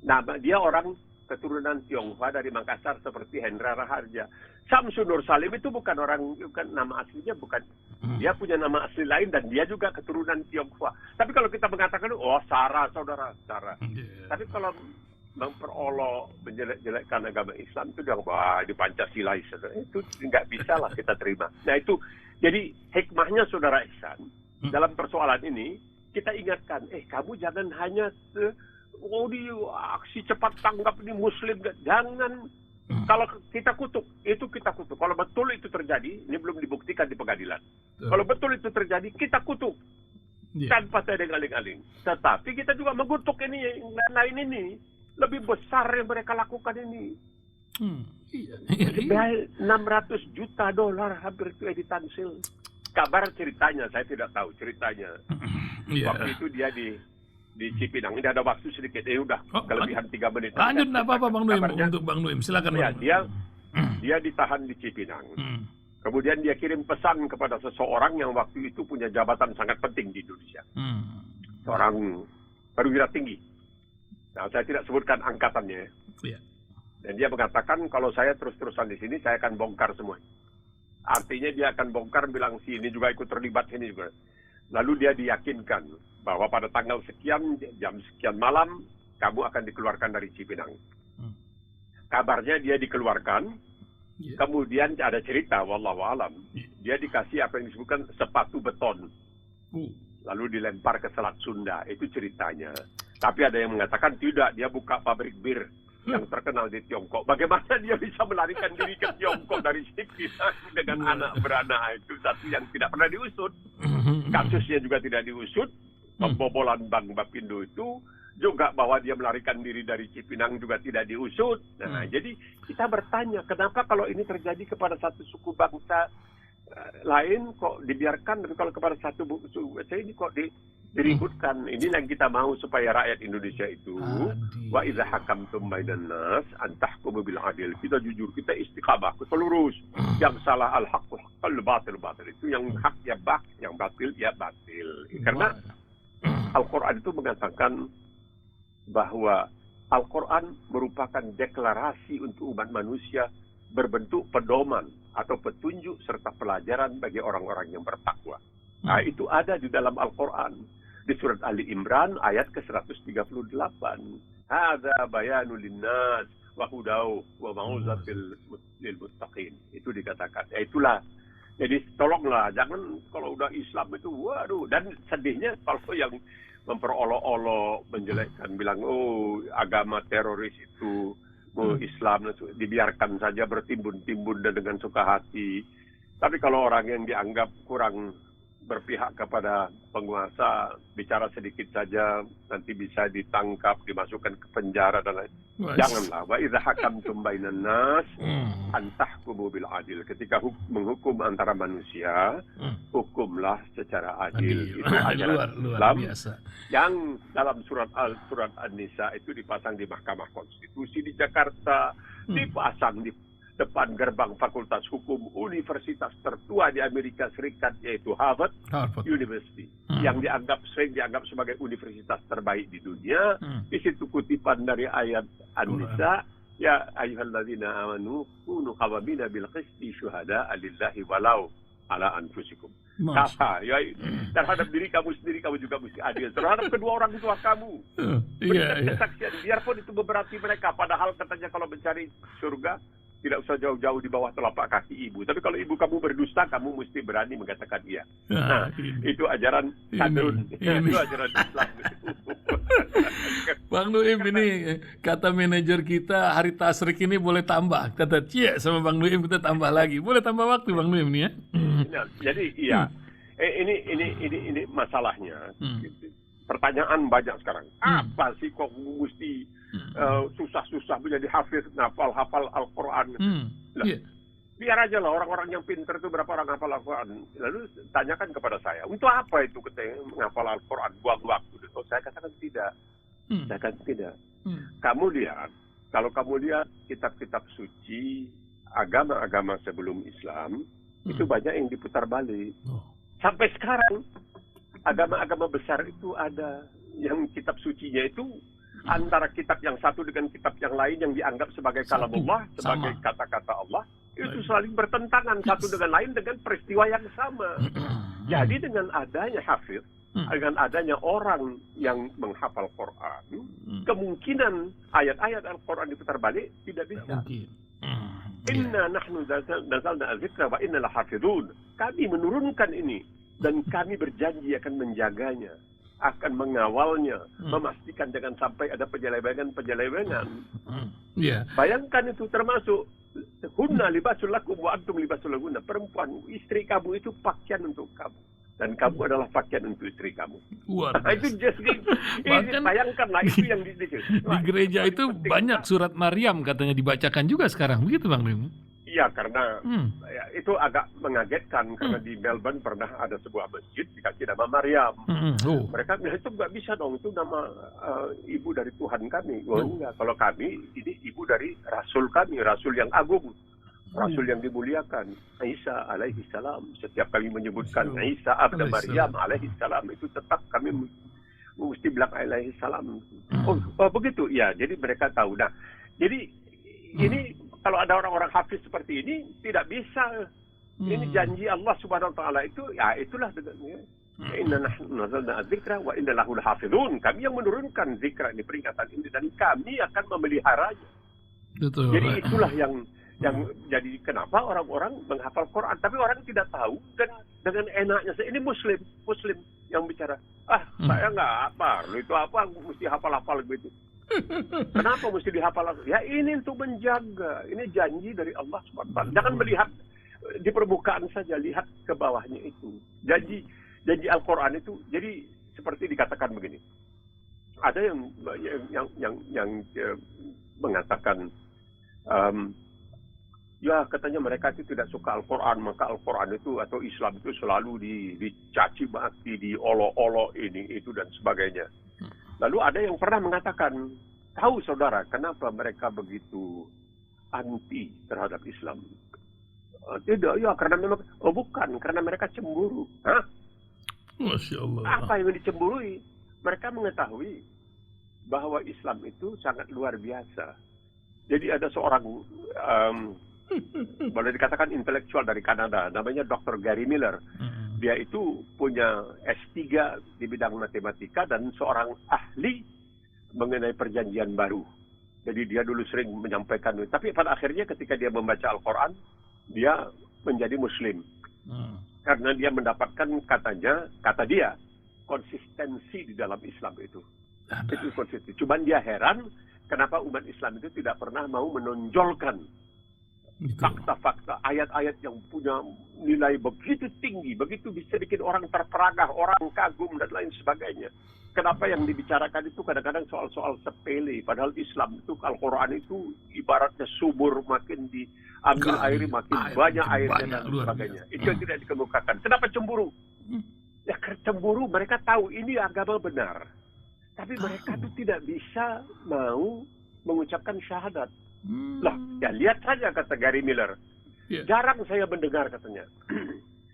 Nama dia orang keturunan Tionghoa dari Makassar seperti Hendra Raharja. Samsun Nur Salim itu bukan nama aslinya, bukan. Dia punya nama asli lain dan dia juga keturunan Tionghoa. Tapi kalau kita mengatakan, oh Sarah, saudara Sarah. Tapi kalau memperolok, menjelek-jelekkan agama Islam itu yang wah di Pancasilais, itu nggak bisa lah kita terima. Nah itu, jadi hikmahnya saudara Ihsan dalam persoalan ini kita ingatkan, kamu jangan hanya di aksi cepat tanggap ini Muslim, jangan. Kalau kita kutuk, itu kita kutuk. Kalau betul itu terjadi, ini belum dibuktikan di pengadilan. Kalau betul itu terjadi, kita kutuk tanpa ada aling-aling. Tetapi kita juga mengutuk ini yang lain ini. Lebih besar yang mereka lakukan ini. 600 juta dolar hampir itu Edi Tansil. Kabar ceritanya, saya tidak tahu ceritanya. Waktu itu dia di Cipinang. Ini ada waktu sedikit. Udah kelebihan 3 menit. Lanjut, enggak apa-apa Bang Nuim. Untuk Bang Nuim, silakan. Ya, dia ditahan di Cipinang. Kemudian dia kirim pesan kepada seseorang yang waktu itu punya jabatan sangat penting di Indonesia. Seorang perwira tinggi. Nah, saya tidak sebutkan angkatannya. Dan dia mengatakan kalau saya terus-terusan di sini, saya akan bongkar semua. Artinya dia akan bongkar, bilang si ini juga ikut terlibat, sini juga. Lalu dia diyakinkan bahwa pada tanggal sekian, jam sekian malam, kamu akan dikeluarkan dari Cipinang. Kabarnya dia dikeluarkan, kemudian ada cerita, wallahu alam, dia dikasih apa yang disebutkan sepatu beton. Lalu dilempar ke Selat Sunda, itu ceritanya. Tapi ada yang mengatakan tidak, dia buka pabrik bir yang terkenal di Tiongkok. Bagaimana dia bisa melarikan diri ke Tiongkok dari Cipinang dengan anak beranak? Itu satu yang tidak pernah diusut. Kasusnya juga tidak diusut. Pembobolan Bank Bapindo itu juga bahwa dia melarikan diri dari Cipinang juga tidak diusut. Nah, jadi kita bertanya, kenapa kalau ini terjadi kepada satu suku bangsa lain kok dibiarkan, tapi kalau kepada satu suku ini kok diributkan. Ini yang kita mau supaya rakyat Indonesia itu wa idza hakamtum bainan nas an tahkumu bil adil. Kita jujur, kita istiqamah, kita lurus. Yang salah al haqqu haqqal, batil batil. Itu yang hak ya hak, yang batil ya batil. Karena Al-Qur'an itu mengatakan bahwa Al-Quran merupakan deklarasi untuk umat manusia berbentuk pedoman atau petunjuk serta pelajaran bagi orang-orang yang bertakwa. Nah, itu ada di dalam Al-Quran. Di surat Ali Imran ayat ke-138. Hadza bayanul linnas wa hudau wa mau'izatil lil muttaqin. Itu dikatakan. Ya itulah. Jadi tolonglah, jangan kalau udah Islam itu, waduh. Dan sedihnya kalau yang memperolok-olok, menjelekkan, bilang, oh agama teroris itu, Islam, dibiarkan saja bertimbun-timbun dan dengan suka hati. Tapi kalau orang yang dianggap kurang berpihak kepada penguasa, bicara sedikit saja, nanti bisa ditangkap, dimasukkan ke penjara dan lain. Janganlah. Wa idza hakamtum bainan nas an tahkumu bil adil. Ketika menghukum antara manusia, hukumlah secara adil. Itu ajaran luar biasa. Yang dalam surat An-Nisa itu dipasang di Mahkamah Konstitusi di Jakarta, dipasang di depan gerbang Fakultas Hukum Universitas tertua di Amerika Serikat, yaitu Harvard University, yang sering dianggap sebagai universitas terbaik di dunia. Di situ kutipan dari ayat An-Nisa, ya ayyuhalladzina amanu kunu qawwamina bil qisti syuhada lillahi walau ala anfusikum. Masya. Ya, terhadap diri kamu sendiri kamu juga mesti adil. Terhadap kedua orang tua kamu. Berikan kesaksian. Biarpun itu memberati mereka. Padahal katanya kalau mencari surga, tidak usah jauh-jauh di bawah telapak kaki ibu. Tapi kalau ibu kamu berdusta, kamu mesti berani mengatakan iya. Nah, itu ajaran sadrun. Itu ajaran Islam. Bang Nuim, ini kata manajer kita hari tasrik ini boleh tambah. Kata sama Bang Nuim kita tambah lagi. Boleh tambah waktu Bang Nuim nih ya. Jadi iya. Ini masalahnya. Pertanyaan banyak sekarang. Apa sih kok mesti susah-susah menjadi hafiz, hafal Al-Quran? Biar aja lah orang-orang yang pintar itu berapa orang hafal Al-Quran. Lalu tanyakan kepada saya, untuk apa itu menghafal Al-Quran? Buang waktu. Saya katakan tidak. Saya katakan tidak. Kamu lihat, kalau kamu lihat kitab-kitab suci, agama-agama sebelum Islam, itu banyak yang diputar balik. Sampai sekarang, agama-agama besar itu ada yang kitab sucinya itu antara kitab yang satu dengan kitab yang lain yang dianggap sebagai kalamullah, sebagai kata-kata Allah, itu saling bertentangan satu dengan lain dengan peristiwa yang sama. Jadi dengan adanya hafiz, dengan adanya orang yang menghafal Quran, kemungkinan ayat-ayat Al-Quran diputar balik tidak bisa. Inna nahnu nazalna dzikra wa inna lahafizun. Kami menurunkan ini dan kami berjanji akan menjaganya, akan mengawalnya, memastikan jangan sampai ada penyelewengan. Bayangkan itu termasuk hunna libasul lakum wa antum libasul lahunna. Perempuan, istri kamu itu pakaian untuk kamu dan kamu adalah pakaian untuk istri kamu. Itu just bayangkanlah itu yang di gereja itu banyak surat Maryam katanya dibacakan juga sekarang, begitu Bang Nuim? Iya, karena itu agak mengagetkan karena di Melbourne pernah ada sebuah masjid dikasih nama Maryam. Mereka bilang itu nggak bisa dong, itu nama ibu dari Tuhan kami. Enggak, kalau kami ini ibu dari Rasul kami, Rasul yang agung, Rasul yang dimuliakan, Isa alaihi salam. Setiap kami menyebutkan Isa abda Maryam alaihi salam, itu tetap kami mesti bilang alaihi salam. Oh begitu, ya. Jadi mereka tahu. Nah, jadi ini kalau ada orang-orang hafiz seperti ini tidak bisa. Ini janji Allah Subhanahu wa taala itu, ya itulah dengannya. Inna nahnu nazzalna dzikra wa inna lahu lahafizun. Kami yang menurunkan zikra ini, peringatan ini, dan kami akan memeliharanya. Betul. Jadi itulah yang jadi kenapa orang-orang menghafal Quran, tapi orang tidak tahu dan dengan enaknya. Ini muslim yang bicara. Saya nggak hafal. Itu apa mesti hafal-hafal begitu. Kenapa mesti dihafal? Ya ini untuk menjaga. Ini janji dari Allah SWT. Jangan melihat di permukaan saja, lihat ke bawahnya itu. Janji Al-Quran itu. Jadi seperti dikatakan begini. Ada yang mengatakan, ya katanya mereka itu tidak suka Al-Quran, maka Al-Quran itu atau Islam itu selalu dicaci maki, diolok-olok ini itu dan sebagainya. Lalu ada yang pernah mengatakan, tahu saudara kenapa mereka begitu anti terhadap Islam? Tidak, ya karena memang, bukan, karena mereka cemburu. Masya Allah. Apa yang dicemburui? Mereka mengetahui bahwa Islam itu sangat luar biasa. Jadi ada seorang, boleh dikatakan intelektual dari Kanada, namanya Dr. Gary Miller. Dia itu punya S3 di bidang matematika dan seorang ahli mengenai perjanjian baru. Jadi dia dulu sering menyampaikan, tapi pada akhirnya ketika dia membaca Al-Quran, dia menjadi Muslim. Karena dia mendapatkan, kata dia, konsistensi di dalam Islam itu. Itu konsisten. Cuman dia heran, kenapa umat Islam itu tidak pernah mau menonjolkan fakta-fakta, ayat-ayat yang punya nilai begitu tinggi, begitu bisa bikin orang terperangah, orang kagum, dan lain sebagainya. Kenapa yang dibicarakan itu kadang-kadang soal-soal sepele, padahal Islam itu, Al-Quran itu ibaratnya sumur, makin diambil air, makin banyak airnya, dan sebagainya. Itu yang tidak dikemukakan. Kenapa cemburu? Ya cemburu, mereka tahu ini agama benar. Tapi mereka itu tidak bisa mau mengucapkan syahadat. Lah, ya lihat saja, kata Gary Miller. Jarang saya mendengar, katanya,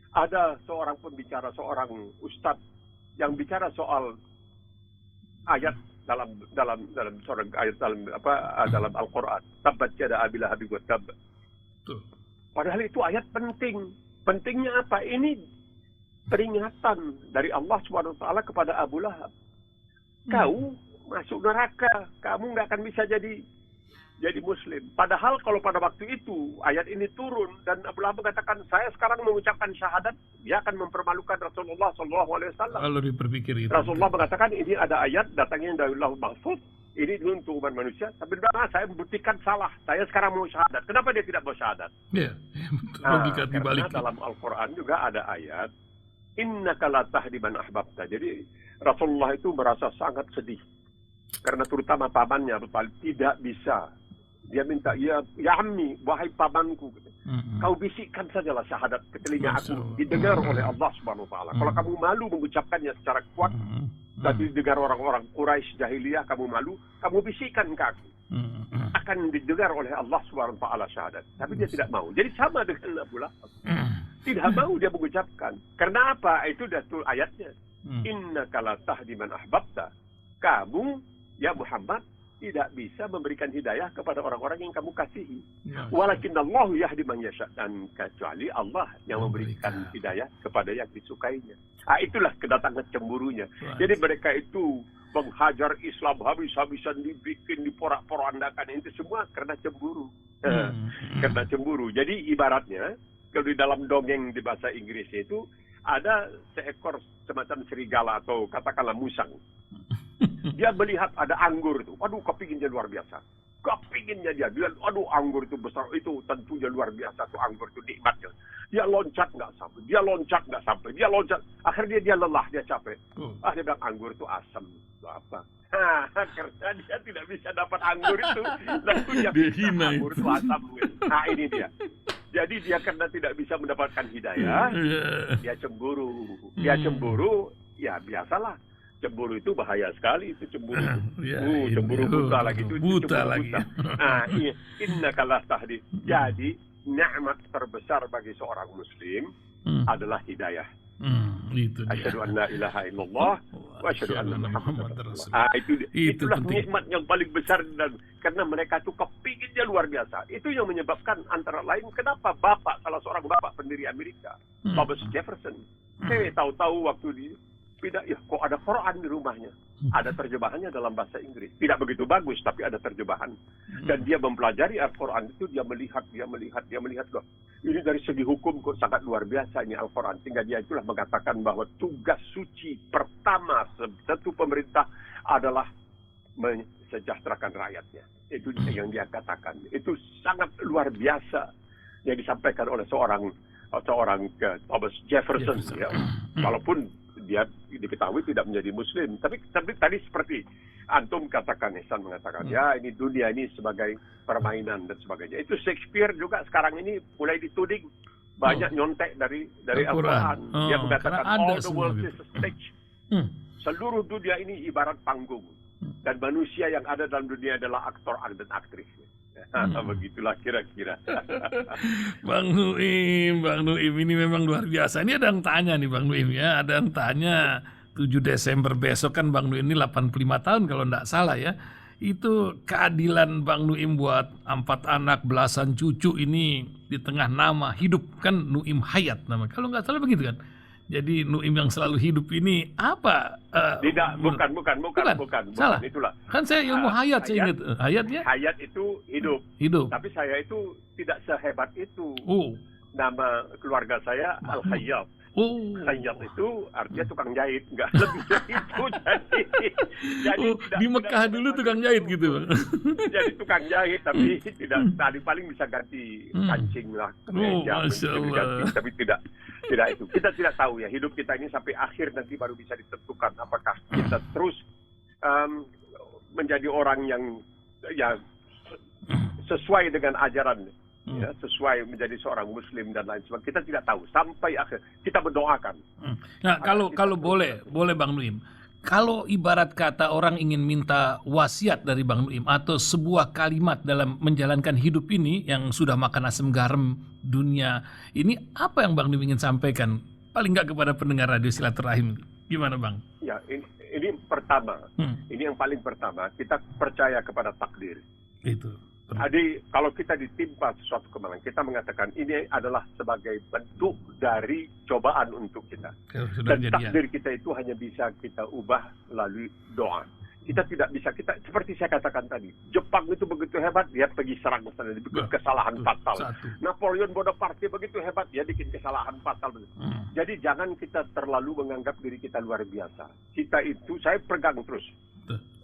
ada seorang pembicara, seorang ustadz yang bicara soal ayat dalam Al-Quran. Tabbat yada abi lahabin wa tabb. Padahal itu ayat penting. Pentingnya apa? Ini peringatan dari Allah Subhanahu wa taala kepada Abu Lahab. Kau masuk neraka, kamu nggak akan bisa jadi muslim. Padahal kalau pada waktu itu ayat ini turun dan Abu Lahab mengatakan, saya sekarang mengucapkan syahadat, dia akan mempermalukan Rasulullah SAW. Kalau dipikir itu. Rasulullah mengatakan ini ada ayat datangnya dari Lauhul Mahfuz, ini untuk umat manusia. Tapi saya membuktikan salah. Saya sekarang mau syahadat. Kenapa dia tidak mau syahadat? Ya, logika dibalik. Karena dalam Al-Quran juga ada ayat, innaka la tahdi man ahbabta. Jadi Rasulullah itu merasa sangat sedih. Karena terutama pamannya Abu Talib tidak bisa. Dia minta, ya ammi, wahai pamanku, kau bisikkan sajalah syahadat ke telinga aku, didengar oleh Allah Subhanahu wa taala. Kalau kamu malu mengucapkannya secara kuat, dan didengar orang-orang Quraisy jahiliyah, kamu malu, kamu bisikkan ke aku. Akan didengar oleh Allah Subhanahu wa taala syahadat. Tapi dia tidak mau. Jadi sama dengan Abu Lahab. Tidak mau dia mengucapkan. Karena apa? Itu dah tuh ayatnya. Innaka la tahdi man ahbabta. Kamu, ya Muhammad, tidak bisa memberikan hidayah kepada orang-orang yang kamu kasihi. Walakinnallahu yahdi man yasha. Dan kecuali Allah yang memberikan hidayah kepada yang disukainya. Itulah kedatangan cemburunya. Jadi mereka itu menghajar Islam habis-habisan, dibikin, diporak-porandakan. Itu semua karena cemburu. Karena cemburu. Jadi ibaratnya, kalau di dalam dongeng di bahasa Inggris itu, ada seekor semacam serigala atau katakanlah musang. Dia melihat ada anggur itu. Aduh, kepinginnya luar biasa. Kepinginnya dia. Aduh, anggur itu besar. Itu tentunya luar biasa. Tuh anggur itu nikmatnya. Dia loncat nggak sampai. Dia loncat nggak sampai. Dia loncat. Akhirnya dia lelah. Dia capek. Dia bilang anggur itu asam. Itu apa? Karena dia tidak bisa dapat anggur itu. Lalu dia hina anggur itu asam. Ini dia. Jadi dia karena tidak bisa mendapatkan hidayah, dia cemburu. Dia cemburu, ya biasalah. Cemburu itu bahaya sekali, itu cemburu. Cemburu buta lagi. Itu buta lagi. Innaka la tahdi. Jadi, nikmat terbesar bagi seorang muslim adalah hidayah. Asyhadu an la ilaha illallah wa asyhadu anna Muhammadar Rasulullah. Itulah nikmat yang paling besar, dan karena mereka itu kepinginnya luar biasa. Itu yang menyebabkan antara lain kenapa salah seorang bapak pendiri Amerika, Thomas Jefferson, tahu-tahu waktu di kok ada Quran di rumahnya. Ada terjemahannya dalam bahasa Inggris. Tidak begitu bagus, tapi ada terjemahan. Dan dia mempelajari Al-Quran itu, dia melihat loh. Ini dari segi hukum kok sangat luar biasa ini Al-Quran. Sehingga dia itulah mengatakan bahwa tugas suci pertama satu pemerintah adalah mensejahterakan rakyatnya. Itu yang dia katakan. Itu sangat luar biasa yang disampaikan oleh seorang Thomas Jefferson. Ya. Walaupun dia diketahui tidak menjadi muslim, tapi tadi seperti antum katakan, Ihsan mengatakan, ya ini dunia ini sebagai permainan dan sebagainya. Itu Shakespeare juga sekarang ini mulai dituding banyak nyontek dari Al-Quran. Dia mengatakan all the world is a stage. Seluruh dunia ini ibarat panggung, dan manusia yang ada dalam dunia adalah aktor dan aktris. Begitulah kira-kira. Bang Nuim ini memang luar biasa. Ini ada yang tanya nih Bang Nuim ya, ada yang tanya 7 Desember besok kan Bang Nuim ini 85 tahun kalau enggak salah ya. Itu keadilan Bang Nuim buat 4 anak, belasan cucu ini di tengah nama hidup kan Nuim Hayat nama. Kalau enggak salah begitu kan. Jadi Nuim yang selalu hidup ini apa? Tidak, bukan. Salah. Itulah. Kan saya ilmu hayat, saya ingat. Hayat ya? Hayat itu hidup. Tapi saya itu tidak sehebat itu. Nama keluarga saya Al-Khayyat. Khayyat itu artinya tukang jahit, enggak lebih dari itu. Jadi di Mekah dulu tukang jahit gitu. Jadi tukang jahit, tapi tidak tadi paling bisa ganti kancing lah, kemeja, tapi tidak itu. Kita tidak tahu ya, hidup kita ini sampai akhir nanti baru bisa ditentukan apakah kita terus menjadi orang yang sesuai dengan ajaran, ya, sesuai menjadi seorang muslim dan lain sebagainya. Kita tidak tahu sampai akhir. Kita mendoakan. Nah, kalau boleh Bang Nuim. Kalau ibarat kata orang ingin minta wasiat dari Bang Nuim atau sebuah kalimat dalam menjalankan hidup ini yang sudah makan asam garam dunia, ini apa yang Bang Nuim ingin sampaikan? Paling nggak kepada pendengar radio Silaturahim. Gimana Bang? Ya, ini pertama. Ini yang paling pertama, kita percaya kepada takdir. Itu. Jadi kalau kita ditimpa sesuatu kemenangan, kita mengatakan ini adalah sebagai bentuk dari cobaan untuk kita. Sudah Dan jadian. takdir kita itu hanya bisa kita ubah melalui doa. Kita tidak bisa, seperti saya katakan tadi, Jepang itu begitu hebat, dia pergi serang sana, dia bikin kesalahan fatal. Napoleon Bonaparte begitu hebat, dia bikin kesalahan fatal. Jadi jangan kita terlalu menganggap diri kita luar biasa. Kita itu, saya pegang terus.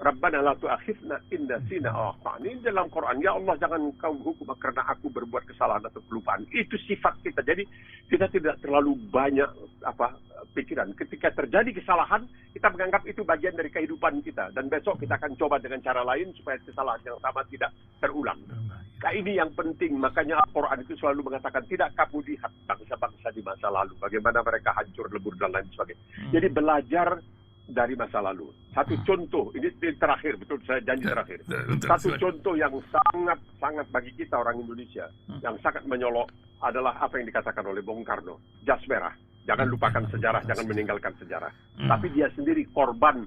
Rabbana la tu'akhidna in nasina aw akhtana. Ini dalam Quran, ya Allah jangan kau hukum karena aku berbuat kesalahan atau kelupaan. Itu sifat kita. Jadi kita tidak terlalu banyak pikiran. Ketika terjadi kesalahan, kita menganggap itu bagian dari kehidupan kita, dan besok kita akan coba dengan cara lain supaya kesalahan yang sama tidak terulang. Nah, ini yang penting. Makanya Al-Quran itu selalu mengatakan tidak kamu lihat bangsa-bangsa di masa lalu, bagaimana mereka hancur lebur dan lain sebagainya. Jadi belajar dari masa lalu. Satu contoh, ini terakhir, betul saya janji terakhir. Satu contoh yang sangat bagi kita orang Indonesia, yang sangat menyolok adalah apa yang dikatakan oleh Bung Karno, jas merah. Jangan lupakan sejarah, jangan meninggalkan sejarah. Tapi dia sendiri korban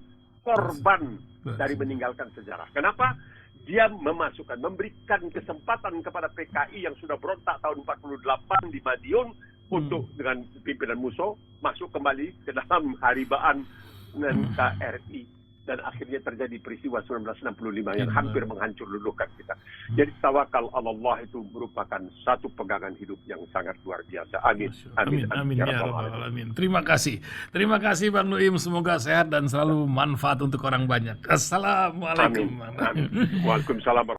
dari meninggalkan sejarah. Kenapa? Dia memberikan kesempatan kepada PKI yang sudah berontak tahun 48 di Madiun untuk dengan pimpinan Musso masuk kembali ke dalam haribaan NKRI, dan akhirnya terjadi peristiwa 1965 yang hampir menghancur luluhkan kita. Jadi tawakal Allah itu merupakan satu pegangan hidup yang sangat luar biasa. Amin. Amin ya rabbal alamin. Terima kasih Bang Nuim, semoga sehat dan selalu manfaat untuk orang banyak. Assalamualaikum. Amin. Waalaikumsalam.